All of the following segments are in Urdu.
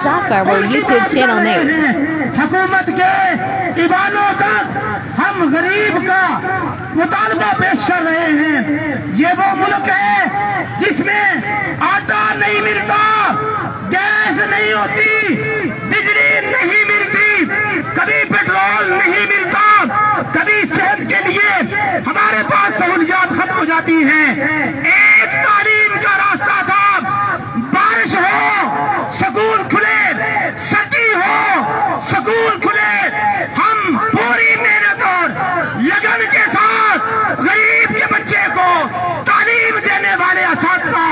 Zafar World YouTube channel name. حکومت کے ایوانوں تک ہم غریب کا مطالبہ پیش کر رہے ہیں. یہ وہ ملک ہے جس میں آٹا نہیں ملتا, گیس نہیں ہوتی, بجلی نہیں ملتی, کبھی پیٹرول نہیں ملتا, کبھی صحت کے لیے ہمارے پاس سہولیات ختم ہو جاتی ہیں. ایک تعلیم کا راستہ تھا, بارش ہو سکول کھلے, سردی ہو سکول کھلے. ہم پوری محنت اور لگن کے ساتھ غریب کے بچے کو تعلیم دینے والے اساتذہ,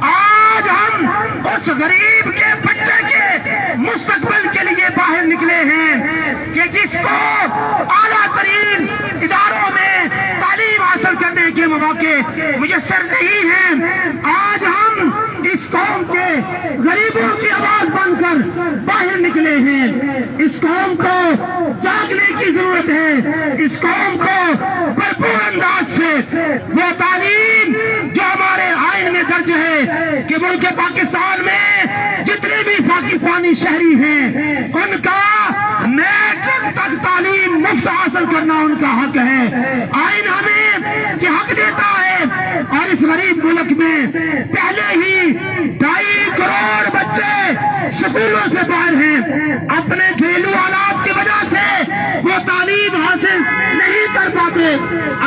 آج ہم اس غریب کے بچے کے مستقبل کے لیے باہر نکلے ہیں کہ جس کو اعلیٰ ترین اداروں میں تعلیم حاصل کرنے کے مواقع میسر نہیں ہیں. آج ہم اس قوم کے غریبوں کی آواز بن کر باہر نکلے ہیں. اس قوم کو جاگنے کی ضرورت ہے. اس قوم کو بھرپور انداز سے وہ تعلیم جو ہمارے آئین میں درج ہے کہ ملک پاکستان میں جتنے بھی پاکستانی شہری ہیں ان کا میٹرک تک تعلیم مفت حاصل کرنا ان کا حق ہے. آئین ہمیں یہ حق دیتا ہے. اور اس غریب ملک میں پہلے ہی 2.5 کروڑ بچے سکولوں سے باہر ہیں. اپنے گھریلو حالات کی وجہ سے وہ تعلیم حاصل نہیں کر پاتے.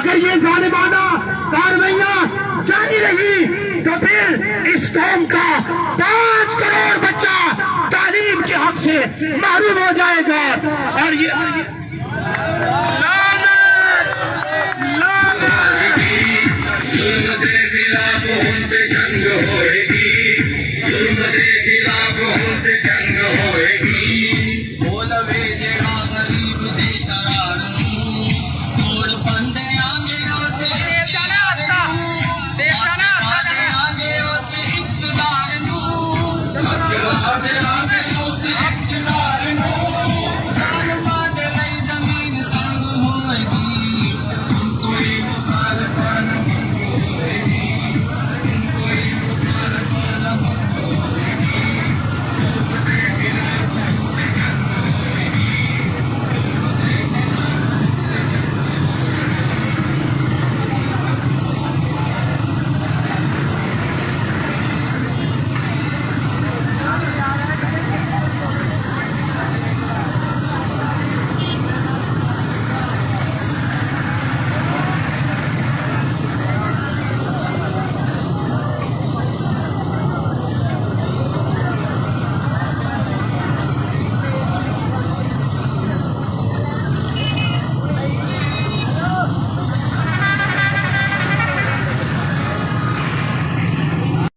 اگر یہ ظالمانہ کاروائیاں جاری رہی تو پھر اس قوم کا 5 کروڑ بچہ تعلیم کے حق سے محروم ہو جائے گا. اور یہ ظلم کے خلاف ہم پہ جنگ ہوئے گی, ظلم کے خلاف ہم پہ جنگ ہوئے گی.